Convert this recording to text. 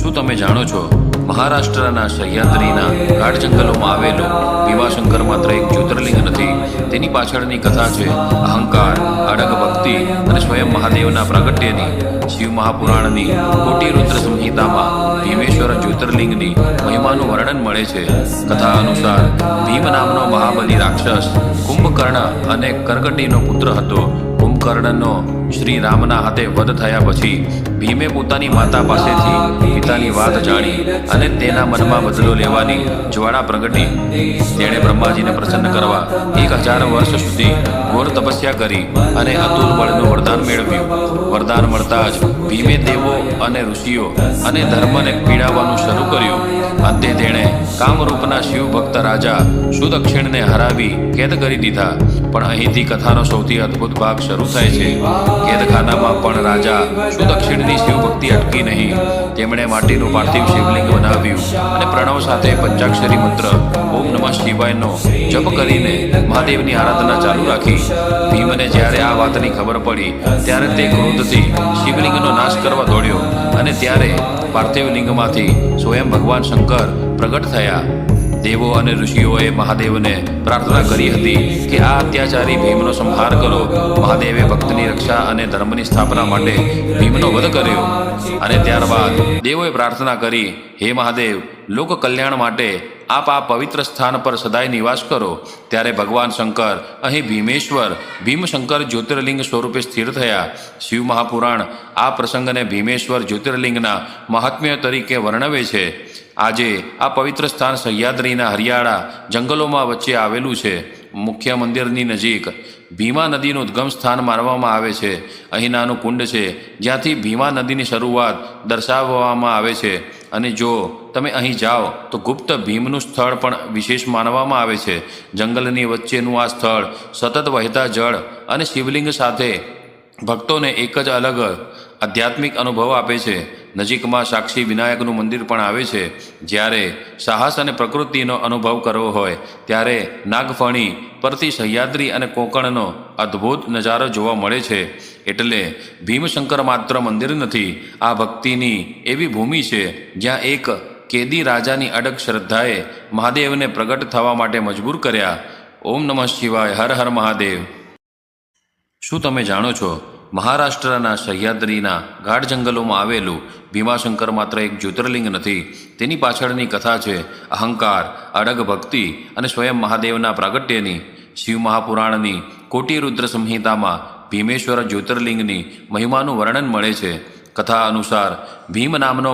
શું તમે જાણો છો, મહારાષ્ટ્રના સહ્યાદ્રીના ગાઢ જંગલોમાં આવેલું ભીમાશંકર માત્ર એક જ્યોતિર્લિંગ નથી, તેની પાછળની કથા છે અહંકાર, અડગ ભક્તિ અને સ્વયં મહાદેવના પ્રાગટ્યની. શિવ મહાપુરાણની કોટી રુદ્ર સંહિતામાં ભીમેશ્વર જ્યોતિર્લિંગની મહિમાનું વર્ણન મળે છે. કથા અનુસાર ભીમ નામનો મહાબલી રાક્ષસ કુંભકર્ણ અને કરકટીનો પુત્ર હતો. કુંભકર્ણનો શ્રી રામના હાથે વધ થયા પછી ભીમે પોતાની માતા પાસેથી પિતાની વાત જાણી અને તેના મનમાં બદલો લેવાની જ્વાળા પ્રગટી. તેણે બ્રહ્માજીને પ્રસન્ન કરવા 1000 વર્ષ સુધી ઘોર તપસ્યા કરી અને અતુલ બળનું વરદાન મેળવ્યું. વરદાન મળતા જ ભીમે દેવો અને ઋષિઓ અને ધર્મને પીડાવવાનું શરૂ કર્યું. અંતે તેણે કામરૂપના શિવ ભક્ત રાજા સુદક્ષિણને હરાવી કેદ કરી દીધા. પણ અહીંથી કથાનો સૌથી અદ્ભુત ભાગ શરૂ થાય છે. કેદખાનામાં પણ રાજા સુદક્ષિણની શિવભક્તિ અટકી નહીં. તેમણે માટીનું પાર્થિવ શિવલિંગ બનાવ્યું અને પ્રણવ સાથે પંચાક્ષરી મંત્ર ઓમ નમઃ શિવાયનો જપ કરીને મહાદેવની આરાધના ચાલુ રાખી. ભીમને જ્યારે આ વાતની ખબર પડી ત્યારે તે ક્રોધથી શિવલિંગનો નાશ કરવા દોડ્યો અને ત્યારે પાર્થિવ લિંગમાંથી સ્વયં ભગવાન શંકર પ્રગટ થયા. દેવો અને ઋષિઓએ મહાદેવને પ્રાર્થના કરી હતી કે આ અત્યાચારી ભીમનો સંહાર કરો. મહાદેવે ભક્તની રક્ષા અને ધર્મની સ્થાપના માટે ભીમનો વધ કર્યો. અને ત્યારબાદ દેવોએ પ્રાર્થના કરી, હે મહાદેવ, લોક કલ્યાણ માટે આપ આ પવિત્ર સ્થાન પર સદાય નિવાસ કરો. ત્યારે ભગવાન શંકર અહીં ભીમેશ્વર ભીમશંકર જ્યોતિર્લિંગ સ્વરૂપે સ્થિર થયા. શિવ મહાપુરાણ આ પ્રસંગને ભીમેશ્વર જ્યોતિર્લિંગના મહાત્મ્ય તરીકે વર્ણવે છે. આજે આ પવિત્ર સ્થાન સહ્યાદ્રીના હરિયાળા જંગલોમાં વચ્ચે આવેલું છે. મુખ્ય મંદિરની નજીક ભીમા નદીનું ઉદ્ગમ સ્થાન માનવામાં આવે છે. અહીં નાનું કુંડ છે જ્યાંથી ભીમા નદીની શરૂઆત દર્શાવવામાં આવે છે. અને જો તમે અહીં જાઓ તો ગુપ્ત ભીમનું સ્થળ પણ વિશેષ માનવામાં આવે છે. જંગલની વચ્ચેનું આ સ્થળ સતત વહેતા જળ અને શિવલિંગ સાથે ભક્તોને એક જ અલગ આધ્યાત્મિક અનુભવ આપે છે. નજીકમાં સાક્ષી વિનાયકનું મંદિર પણ આવે છે. જ્યારે સાહસ અને પ્રકૃતિનો અનુભવ કરવો હોય ત્યારે નાગફણી પરથી સહ્યાદ્રી અને કોંકણનો અદ્ભુત નજારો જોવા મળે છે. એટલે ભીમશંકર માત્ર મંદિર નથી, આ ભક્તિની એવી ભૂમિ છે જ્યાં એક કેદી રાજાની અડગ શ્રદ્ધાએ મહાદેવને પ્રગટ થવા માટે મજબૂર કર્યા. ઓમ નમઃ શિવાય. હર હર મહાદેવ. શું તમે જાણો છો, મહારાષ્ટ્રના સહ્યાદ્રીના ગાઢ જંગલોમાં આવેલું ભીમાશંકર માત્ર એક જ્યોતિર્લિંગ નથી, તેની પાછળની કથા છે અહંકાર, અડગ ભક્તિ અને સ્વયં મહાદેવના પ્રાગટ્યની. શિવ મહાપુરાણની કોટી રુદ્ર સંહિતામાં ભીમેશ્વર જ્યોતિર્લિંગની મહિમાનું વર્ણન મળે છે. કથા અનુસાર ભીમ નામનો